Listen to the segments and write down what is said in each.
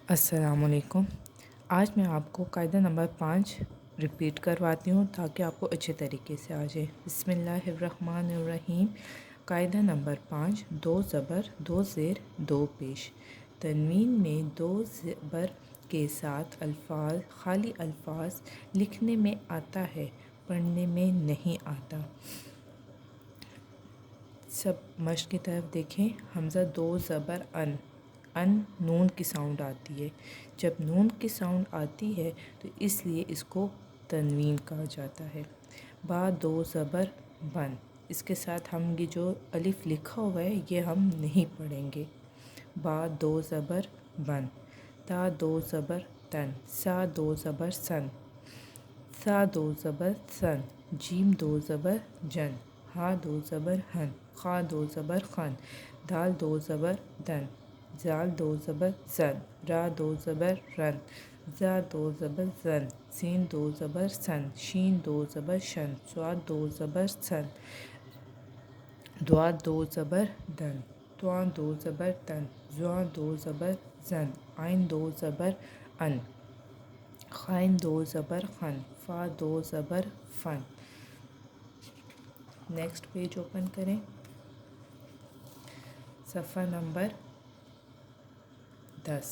السلام علیکم۔ آج میں آپ کو قاعدہ نمبر 5 ریپیٹ کرواتی ہوں تاکہ آپ کو اچھے طریقے سے آ جائے۔ بسم اللہ الرحمن الرحیم۔ قاعدہ نمبر 5، دو زبر، دو زیر، دو پیش۔ تنوین میں دو زبر کے ساتھ الفاظ خالی الفاظ لکھنے میں آتا ہے، پڑھنے میں نہیں آتا۔ سب مشق کی طرف دیکھیں۔ حمزہ دو زبر ان نون کی ساؤنڈ آتی ہے۔ جب نون کی ساؤنڈ آتی ہے تو اس لیے اس کو تنوین کہا جاتا ہے۔ با دو زبر بن، اس کے ساتھ ہم یہ جو الف لکھا ہوا ہے یہ ہم نہیں پڑھیں گے۔ با دو زبر بن، تا دو زبر تن، سا دو زبر سن، سا دو زبر سن، جیم دو زبر جن، ہا دو زبر ہن، خا دو زبر خن، دال دو زبر دن، زال دو زبر زن، را دو زبر رن، زا دو زبر زن، سین دو زبر سن، شین دو زبر شن، صاد دو زبر سن، دواد دو زبر دن، توان دو زبر تن، زوان دو زبر زن، آئین دو زبر ان، خائن دو زبر خن، فا دو زبر فن۔ نیکسٹ پیج اوپن کریں۔ صفحہ نمبر 10۔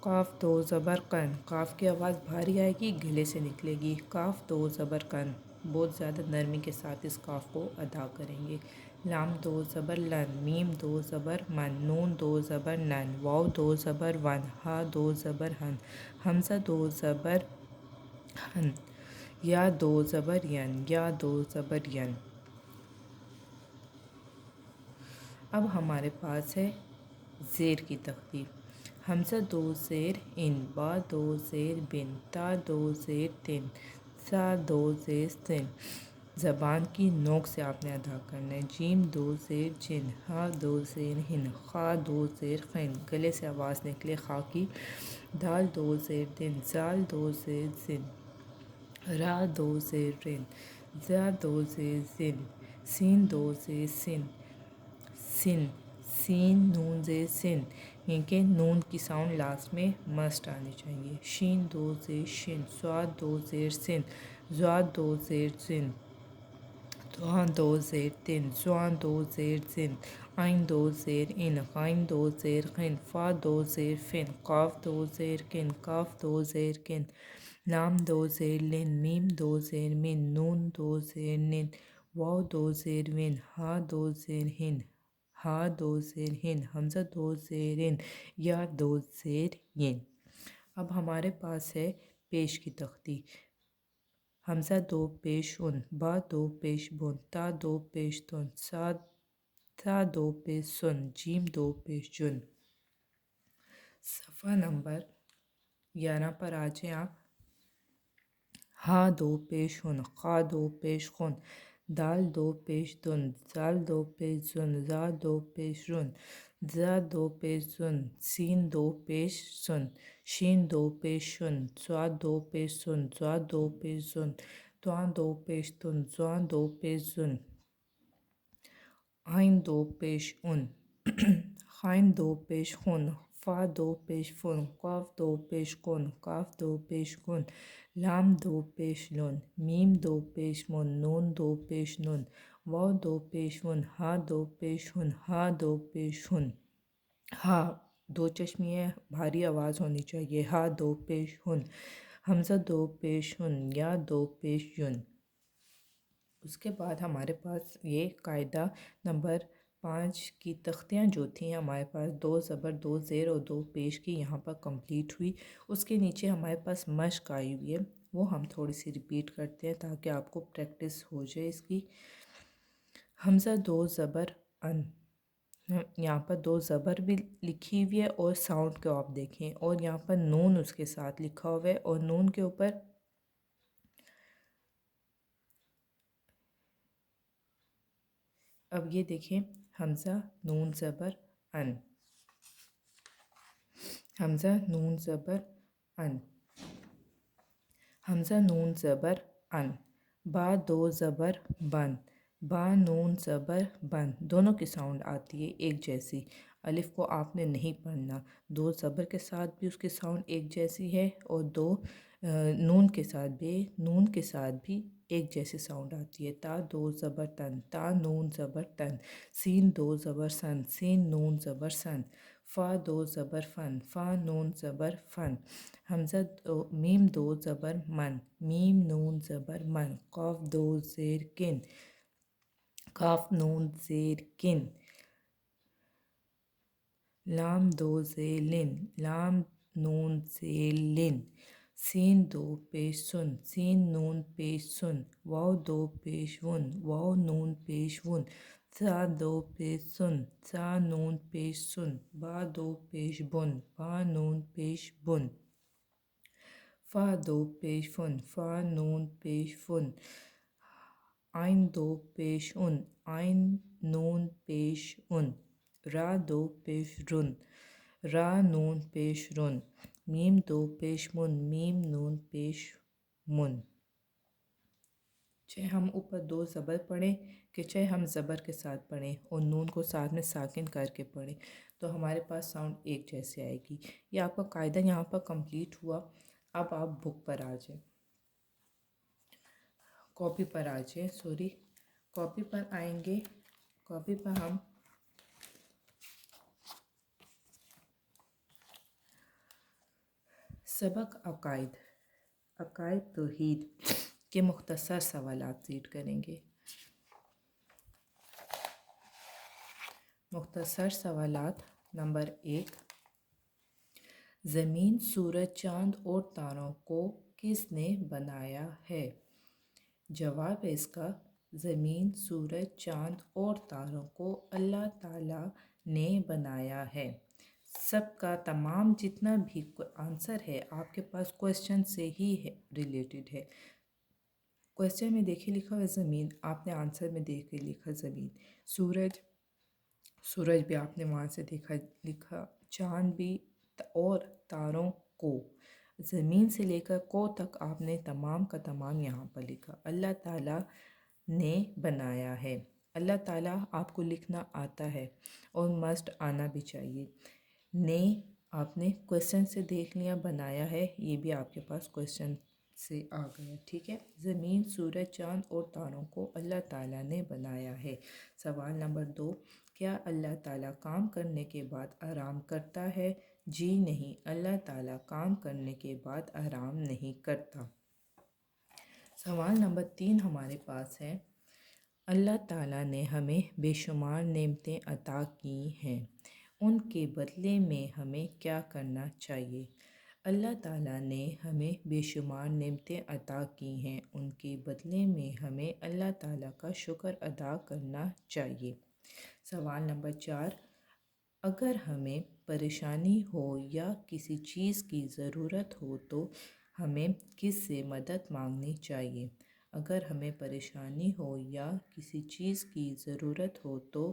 قاف دو زبر قن، قاف کی آواز بھاری آئے گی، گلے سے نکلے گی۔ کاف دو زبر قن، بہت زیادہ نرمی کے ساتھ اس کاف کو ادا کریں گے۔ لام دو زبر لن، میم دو زبر من، نون دو زبر نن، واو دو زبر ون، ہا دو زبر ہن، حمزہ دو زبر ہن، یا دو زبر ین، یا دو زبر ین۔ اب ہمارے پاس ہے زیر کی ترتیب۔ حمزہ دو زیر ان، با دو زیر بن، تا دو زیر تن، سا دو زیر سن، زبان کی نوک سے آپ نے ادا کرنا ہے۔ جیم دو زیر جن، ہا دو زیر ہن، خا دو زیر خن، گلے سے آواز نکلے خا کی۔ دال دو زیر دن، زال دو زیر زن، را دو زیر رن، زا دو زیر زن، سین دو زیر سن، سن، سین نون زیر سن، کیونکہ نون کی ساؤنڈ لاسٹ میں مسٹ آنی چاہیے۔ شین دو زیر شن، صاد دو زیر سن، زواد دو زیر زن، توان دو زیر تن، زوان دو زیر زن، آئین دو زیر ان، غائن دو زیر غن، فا دو زیر فن، قاف دو زیر کن، کاف دو زیر کن، لام دو زیر لن، میم دو زیر من، نون دو زیر نن، واو دو زیر ون، ہا دو زیر ہن، ہا دو زیر ہن، حمزہ دو زیر ان، یا دو زیر ین۔ اب ہمارے پاس ہے پیش کی تختی۔ حمزہ دو پیش ان، با دو پیش بن، تا دو پیش تن، سا دو پیش سن، جیم دو پیش جن۔ صفحہ نمبر 11 پر آ جائیں آپ۔ ہا دو پیش ہن، خا دو پیش خن، دال دو پیش دن، زال دو پیش زن، زا دو پیش رن، زا دو پیش زن، سین دو پیش سن، شین دو پیش شن، صاد دو پیش سن، زا دو پیش زن، توان دو پیش تن، زوان دو پیش زن، آئین دو پیش ان، خائن دو پیش خن، فا دو پیش فن، قاف دو پیش قن، کاف دو پیش کن، لام دو پیش لن، میم دو پیش من، نون دو پیش نن، واو دو پیش ون، ہا دو پیش ہن، ہا دو پیش ہن، ہا دو چشمیہ بھاری آواز ہونی چاہیے، ہا دو پیش ہن، حمزہ دو پیش ہن، یا دو پیش ین۔ اس کے بعد ہمارے پاس یہ قاعدہ نمبر 5 کی تختیاں جو تھیں ہمارے پاس دو زبر دو زیر اور دو پیش کی یہاں پر کمپلیٹ ہوئی۔ اس کے نیچے ہمارے پاس مشق آئی ہوئی ہے، وہ ہم تھوڑی سی ریپیٹ کرتے ہیں تاکہ آپ کو پریکٹس ہو جائے اس کی۔ حمزہ دو زبر ان، یہاں پر دو زبر بھی لکھی ہوئی ہے اور ساؤنڈ کو آپ دیکھیں، اور یہاں پر نون اس کے ساتھ لکھا ہوا ہے اور نون کے اوپر اب یہ دیکھیں حمزہ نون زبر ان، حمزہ نون زبر ان، حمزہ نون زبر ان، با دو زبر بن، با نون زبر بن، دونوں کی ساؤنڈ آتی ہے ایک جیسی۔ الف کو آپ نے نہیں پڑھنا، دو زبر کے ساتھ بھی اس کی ساؤنڈ ایک جیسی ہے اور دو نون کے ساتھ بھی ایک جیسی ساؤنڈ آتی ہے۔ تا دو زبر تن، تا نون زبر تن، سین دو زبر سن، سین نون زبر سن، فا دو زبر فن، فا نون زبر فن، حمزہ میم دو زبر من، میم نون زبر من، قاف دو زیر کن، قاف نون زیر کن، لام دو زیر لن، لام نون زیر لن، سین دو پیش سن، سین نون پیش سن، واو دو پیش ون، واو نون پیش ون، سا دو پیش سن، سا نون پیش سن، با دو پیش بن، با نون پیش بن، فا دو پیش فن، فا نون پیش فن، عین دو پیش ان، عین نون پیش ان، را دو پیش رن، را نون پیش رن، میم دو پیش من، میم نون پیش من۔ چاہے ہم اوپر دو زبر پڑھیں کہ چاہے ہم زبر کے ساتھ پڑھیں اور نون کو ساتھ میں ساکن کر کے پڑھیں تو ہمارے پاس ساؤنڈ ایک جیسے آئے گی۔ یہ آپ کا قاعدہ یہاں پر کمپلیٹ ہوا۔ اب آپ بک پر آ جائیں، کاپی پر آ جائیں، کاپی پر آئیں گے۔ کاپی پر ہم سبق عقائد توحید کے مختصر سوالات ریڈ کریں گے۔ مختصر سوالات نمبر 1، زمین، سورج، چاند اور تاروں کو کس نے بنایا ہے؟ جواب ہے اس کا، زمین، سورج، چاند اور تاروں کو اللہ تعالیٰ نے بنایا ہے۔ سب کا تمام جتنا بھی آنسر ہے آپ کے پاس کویسچن سے ہی ریلیٹڈ ہے۔ کویسچن میں دیکھے لکھا ہوا زمین، آپ نے آنسر میں دیکھ کے لکھا زمین، سورج بھی آپ نے وہاں سے دیکھا لکھا، چاند بھی، اور تاروں کو، زمین سے لے کر کو تک آپ نے تمام کا تمام یہاں پر لکھا۔ اللہ تعالیٰ نے بنایا ہے۔ اللہ تعالیٰ آپ کو لکھنا آتا ہے اور مسٹ آنا بھی چاہیے۔ نے آپ نے کویسچن سے دیکھ لیا، بنایا ہے یہ بھی آپ کے پاس کویسچن سے آ گیا، ٹھیک ہے۔ زمین، سورج، چاند اور تاروں کو اللہ تعالیٰ نے بنایا ہے۔ سوال نمبر 2، کیا اللہ تعالیٰ کام کرنے کے بعد آرام کرتا ہے؟ جی نہیں، اللہ تعالیٰ کام کرنے کے بعد آرام نہیں کرتا۔ سوال نمبر 3 ہمارے پاس ہے، اللہ تعالیٰ نے ہمیں بے شمار نعمتیں عطا کی ہیں، ان کے بدلے میں ہمیں کیا کرنا چاہیے؟ اللہ تعالیٰ نے ہمیں بے شمار نعمتیں عطا کی ہیں، ان کے بدلے میں ہمیں اللہ تعالیٰ کا شکر ادا کرنا چاہیے۔ سوال نمبر 4، اگر ہمیں پریشانی ہو یا کسی چیز کی ضرورت ہو تو ہمیں کس سے مدد مانگنی چاہیے؟ اگر ہمیں پریشانی ہو یا کسی چیز کی ضرورت ہو تو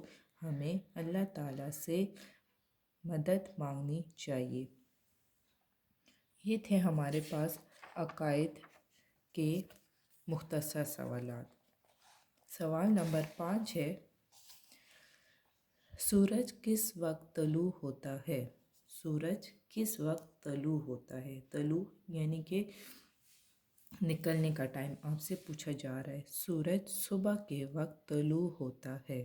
ہمیں اللہ تعالیٰ سے مدد مانگنی چاہیے۔ یہ تھے ہمارے پاس عقائد کے مختصر سوالات۔ سوال نمبر 5 ہے، سورج کس وقت طلوع ہوتا ہے؟ سورج کس وقت طلوع ہوتا ہے؟ طلوع یعنی کہ نکلنے کا ٹائم آپ سے پوچھا جا رہا ہے۔ سورج صبح کے وقت طلوع ہوتا ہے۔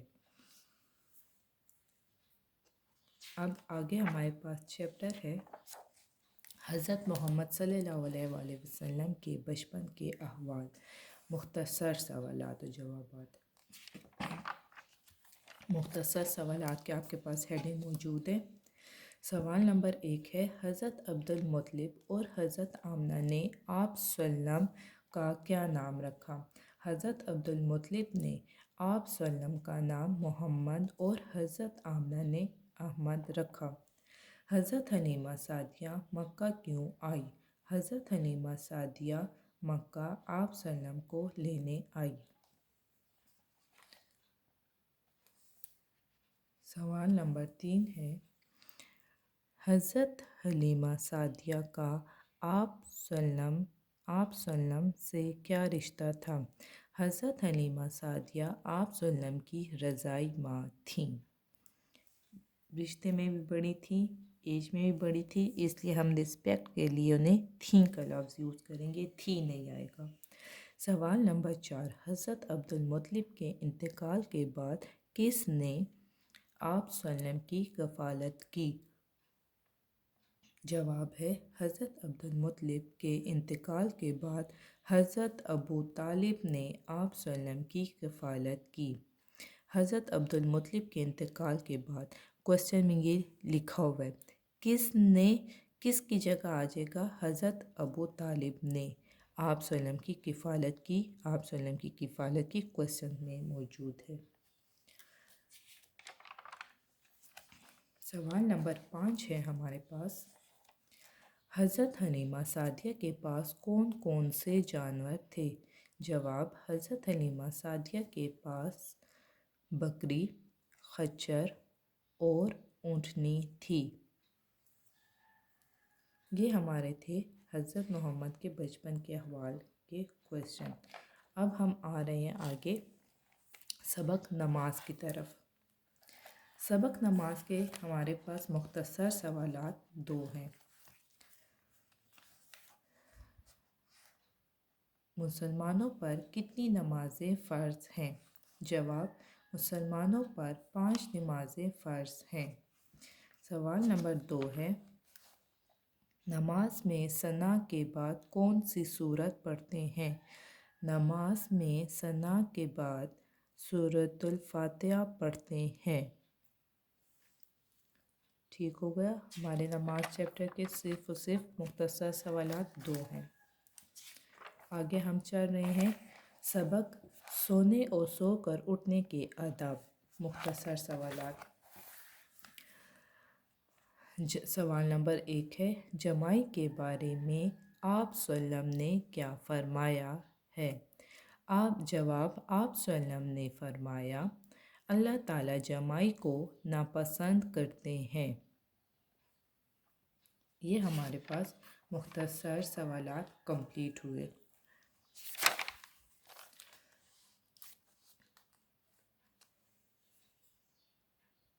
اب آگے ہمارے پاس چیپٹر ہے حضرت محمد صلی اللہ علیہ وآلہ وسلم کے بچپن کے احوال، مختصر سوالات و جوابات۔ مختصر سوالات کے آپ کے پاس ہیڈنگ موجود ہے۔ سوال نمبر 1 ہے، حضرت عبدالمطلب اور حضرت آمنہ نے آپ صلی اللہ علیہ وسلم کا کیا نام رکھا؟ حضرت عبدالمطلب نے آپ صلی اللہ علیہ وسلم کا نام محمد اور حضرت آمنہ نے احمد رکھا۔ حضرت حلیمہ سعدیہ مکہ کیوں آئی؟ حضرت حلیمہ سعدیہ مکہ آپ صلی اللہ علیہ وسلم کو لینے آئی۔ سوال نمبر 3 ہے، حضرت حلیمہ سعدیہ کا آپ صلی اللہ علیہ وسلم سے کیا رشتہ تھا؟ حضرت حلیمہ سعدیہ آپ صلی اللہ علیہ وسلم کی رضاعی ماں تھیں۔ رشتے میں بھی بڑی تھیں، ایج میں بھی بڑی تھی، اس لیے ہم رسپیکٹ کے لیے انہیں تھیں کا لفظ یوز کریں گے، تھی نہیں آئے گا۔ سوال نمبر 4، حضرت عبدالمطلب کے انتقال کے بعد کس نے آپ صلی اللہ علیہ وسلم کی کفالت کی؟ جواب ہے حضرت عبدالمطلب کے انتقال کے بعد حضرت ابو طالب نے آپ صلی اللہ علیہ وسلم کی کفالت کی۔ حضرت عبدالمطلب کے انتقال کے بعد کوسچن میں یہ لکھا ہوا ہے، کس کی جگہ آ جائے گا؟ حضرت ابو طالب نے آپ صلی اللہ علیہ وسلم کی کفالت کی، آپ صلی اللہ علیہ وسلم کی کفالت کی، کوسچن میں موجود ہے۔ سوال نمبر 5 ہے ہمارے پاس، حضرت حلیمہ سعدیہ کے پاس کون کون سے جانور تھے؟ جواب، حضرت حلیمہ سعدیہ کے پاس بکری، خچر اور اونٹنی تھی۔ یہ ہمارے تھے حضرت محمد کے بچپن کے احوال کے کوسچن۔ اب ہم آ رہے ہیں آگے سبق نماز کی طرف۔ سبق نماز کے ہمارے پاس مختصر سوالات 2 ہیں۔ مسلمانوں پر کتنی نمازیں فرض ہیں؟ جواب، مسلمانوں پر 5 نمازیں فرض ہیں۔ سوال نمبر 2 ہے، نماز میں ثنا کے بعد کون سی سورت پڑھتے ہیں؟ نماز میں ثنا کے بعد سورۃ الفاتحہ پڑھتے ہیں۔ ٹھیک ہو گیا، ہمارے نماز چیپٹر کے صرف اور صرف مختصر سوالات 2 ہیں۔ آگے ہم چل رہے ہیں سبق سونے اور سو کر اٹھنے کے آداب، مختصر سوالات۔ سوال نمبر 1 ہے، جمائی کے بارے میں آپ صلی اللہ علیہ وسلم نے کیا فرمایا ہے؟ جواب، آپ صلی اللہ علیہ وسلم نے فرمایا، اللہ تعالیٰ جمائی کو ناپسند کرتے ہیں۔ یہ ہمارے پاس مختصر سوالات کمپلیٹ ہوئے۔